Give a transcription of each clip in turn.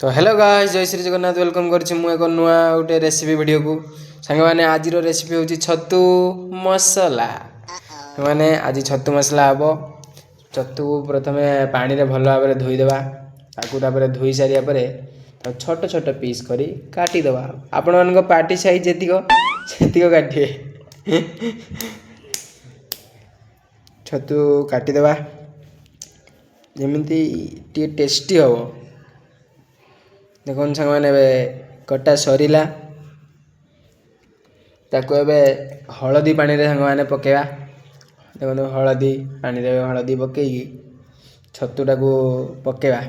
तो hello guys, जय Shri Jagannath. Welcome करछि मु एक नुआ गोटे रेसिपी वीडियो को। सांग माने आज रेसिपी होची छतु मसला। सांग माने आज छतु मसला हबो। छतु को प्रथमे पानी रे भलो भाबरे धोई देबा। ताकू तापरे धोई सारिया परे छोट छोट पीस करी काटी देबा। आपण मन को पार्टी साइज जेतिको सेतिको काटिए। छतु काटी देबा जेमिति टी टेस्टी हबो। देखो सांग मैंने कटा सरीला ताको एबे हलदी पानी रे सांग मैंने पकेवा। देखो हलदी पानी रे हलदी पकेई छतुटा को पकेवा।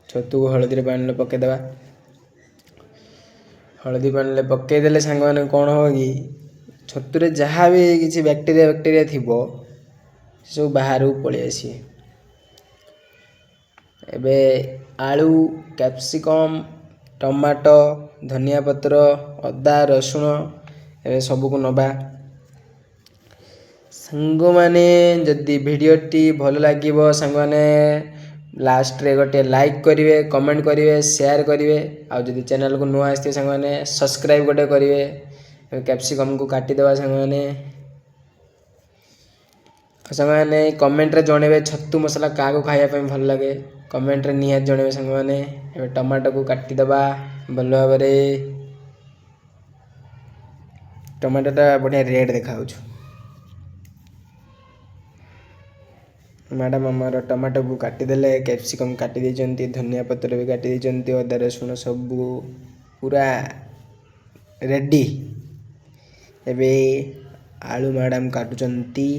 छतु को हलदी रे पानी रे पके देबा। हलदी पानी रे पके देले सांग मैंने कोन हो कि छतु रे जहाँ भी किसी बैक्टीरिया थिबो सब बाहर पळी आसी। एबे आलू, कैप्सिकम, टमाटो, धनिया पत्र, अदा, रसुण ए सबको नबा। सांग माने जदि वीडियोटी भल लागिबो सांग माने लास्ट रे गोटे लाइक करिवे, कमेंट करिवे, शेयर करिवे। आ जदि चैनल को नुआ आस्ते सांग माने सब्सक्राइब गोटे करिवे। कैप्सिकम को काटी देबा सांग माने। सांग माने कमेंट रे जणेबे छतु मसला का को खाया पे भल लागे। कमेंट रे निहात जणेबे सांग माने। ए टमाटो को काटी देबा भल भाबरे। टमाटो टा बढ़िया रेड देखाउ छु। मैडम हमारा टमाटो को काटी देले, कैप्सिकम काटी दी चंती, धनिया पत्र भी काटी दी चंती, अदा रसुण सब पूरा रेडी। एबे आलू मैडम काटू चंती।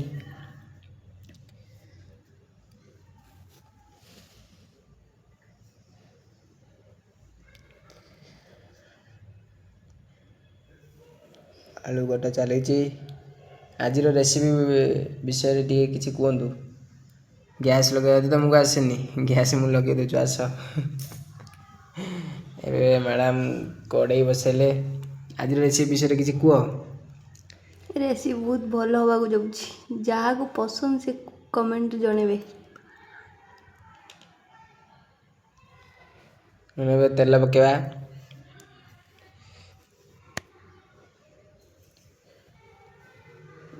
आलू कटा चली। आज रेसिपी विषय टे किसी कहतु। गैस लगे तुमको आसेनी, गैस मुझे लगे दूँ आस। ए मैडम कड़े बसैले। आज रेसिपी विषय किसी कह। रेसिपी बहुत भल हवा जाऊँ। जहाँ को पसंद से कमेंट जनइबे। तेल पकेवा।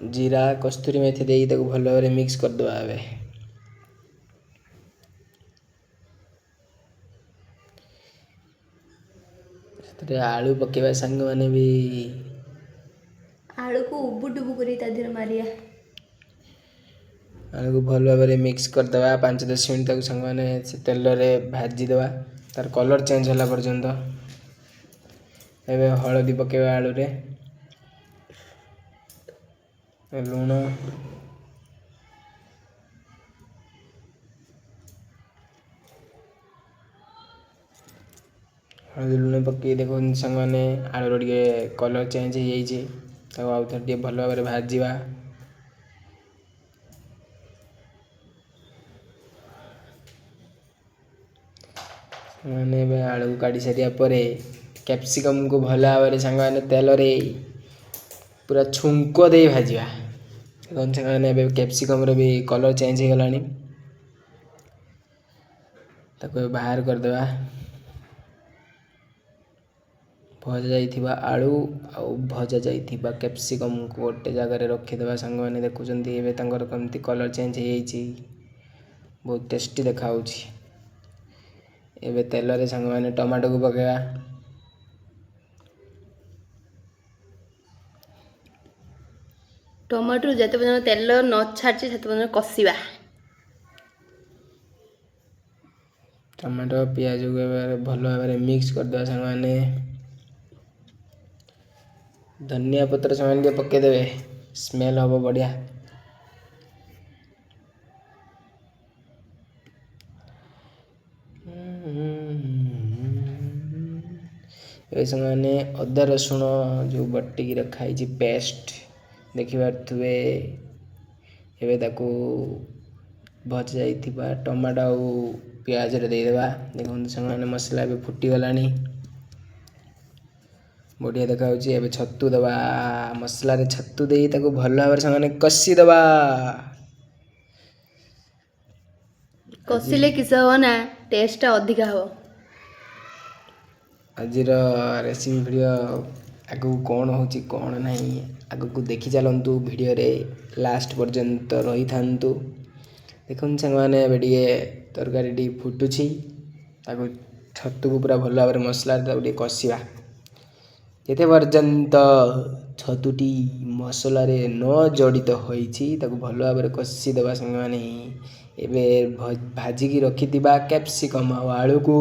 जीरा, कस्तूरी मेथी दे भल भाव मिक्स करदे। आलू पकेवा सांग माने भी आलू को उबु डुबु करी तादेर मारिया। आलू को भल भाव मिक्स करदे। 5-10 मिनट तक सांग माने से तेल रे भाजी देवा तार कलर चेंज होला पर्यंत। एबे हळदी पकेवा आलू रे, लूण, हळदी लूण पकई देखो सांग माने आलू रे कलर चेंज हो जाइए। ताको आउ थोड़े भल भाव भाजीवा। मैंने आलू काटी सारिया परे कैप्सिकम को भल भाव सांग माने तेल रे पूरा छुंक दे भाजवा। सांग कैप्सिकम रे भी कलर चेंज हो गलानी। ताको बाहर कर देबा। भजा जाइथिबा आलू आ भजा जाइथिबा कैप्सिकम को गोटे जगह रखी देबा। सांग माने देखुचंती एबे तांकर कमती कलर चेंज हो जाइछि। बहुत टेस्टी देखाउछि। एबे तेल रे सांग माने टमाटो को पकेवा। टमाटो जते पर्यंत तेल न छाड़छे सेते पर्यंत कसिबा। टमाटो प्याज को भल भाव मिक्स कर देबा। सांग माने धनिया पत्र सामान पके देबे, स्मेल हबो बढ़िया। ए माने अदा रसुण जो बटिकी रखाई पेस्ट देखि पार्थुवे। एबे ताको भजा जाइथिबा टमाटो और प्याज रे दे देबा। देखो संगे मसला भी फुटी गलानी, बढ़िया देखाउछि। एबे छतु दबा मसला रे छतु देई ताको भल भाव संगे कसी दबा। कसिले किस हो ना टेस्ट अधिका हो। ଆଜିର ରେସିପି ଭିଡ଼ିଓ ଆଗକୁ କ'ଣ ହେଉଛି କ'ଣ ନାହିଁ ଆଗକୁ ଦେଖି ଚାଲନ୍ତୁ। ଭିଡ଼ିଓରେ ଲାଷ୍ଟ ପର୍ଯ୍ୟନ୍ତ ରହିଥାନ୍ତୁ। ଦେଖନ୍ତୁ ସାଙ୍ଗମାନେ ଏବେ ଟିକେ ତରକାରୀଟି ଫୁଟୁଛି, ତାକୁ ଛତୁକୁ ପୁରା ଭଲ ଭାବରେ ମସଲାରେ ତାକୁ ଟିକେ କଷିବା। ଯେତେ ପର୍ଯ୍ୟନ୍ତ ଛତୁଟି ମସଲାରେ ନ ଜଡ଼ିତ ହୋଇଛି ତାକୁ ଭଲ ଭାବରେ କଷିଦେବା ସାଙ୍ଗମାନେ। ଏବେ ଭାଜିକି ରଖିଥିବା କ୍ୟାପ୍ସିକମ୍ ଆଉ ଆଳୁକୁ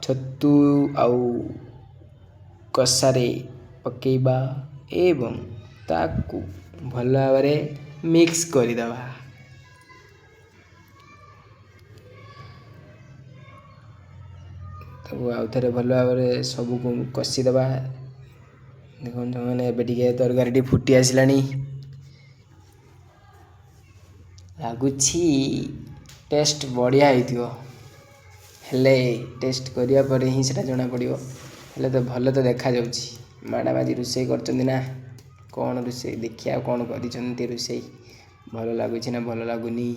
ଛତୁ ଆଉ କଷାରେ ପକାଇବା ଏବଂ ତାକୁ ଭଲ ଭାବରେ ମିକ୍ସ କରିଦେବା। ତାକୁ ଆଉ ଥରେ ଭଲ ଭାବରେ ସବୁକୁ କଷିଦେବା। ଦେଖନ୍ତୁ ମାନେ ଏବେ ଟିକେ ତରକାରୀଟି ଫୁଟି ଆସିଲାଣି, ଲାଗୁଛି ଟେଷ୍ଟ ବଢ଼ିଆ ହେଇଥିବ। ହେଲେ ଟେଷ୍ଟ କରିବା ପରେ ହିଁ ସେଟା ଜଣାପଡ଼ିବ। ହେଲେ ତ ଭଲ ତ ଦେଖାଯାଉଛି। ମ୍ୟାଡ଼ାମ୍ ଆଜି ରୋଷେଇ କରିଛନ୍ତି ନା, କ'ଣ ରୋଷେଇ ଦେଖିବା ଆଉ କ'ଣ କରିଛନ୍ତି ରୋଷେଇ, ଭଲ ଲାଗୁଛି ନା ଭଲ ଲାଗୁନି।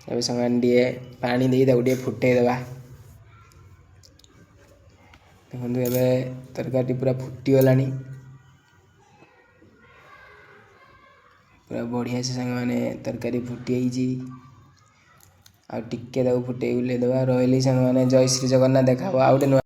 ଏବେ ସେମାନେ ଟିକେ ପାଣି ଦେଇ ତାକୁ ଟିକେ ଫୁଟେଇ ଦେବା। ଦେଖନ୍ତୁ ଏବେ ତରକାରୀଟି ପୁରା ଫୁଟିଗଲାଣି, ପୁରା ବଢ଼ିଆ ସେ ସାଙ୍ଗମାନେ ତରକାରୀ ଫୁଟି ହେଇଛି। ଆଉ ଟିକେ ତାକୁ ଫୁଟେଇ ବୁଲେଇ ଦେବା। ରହିଲି ସାଙ୍ଗମାନେ, ଜୟ ଶ୍ରୀ ଜଗନ୍ନାଥ। ଦେଖା ହବ ଆଉ ଗୋଟେ ନୂଆ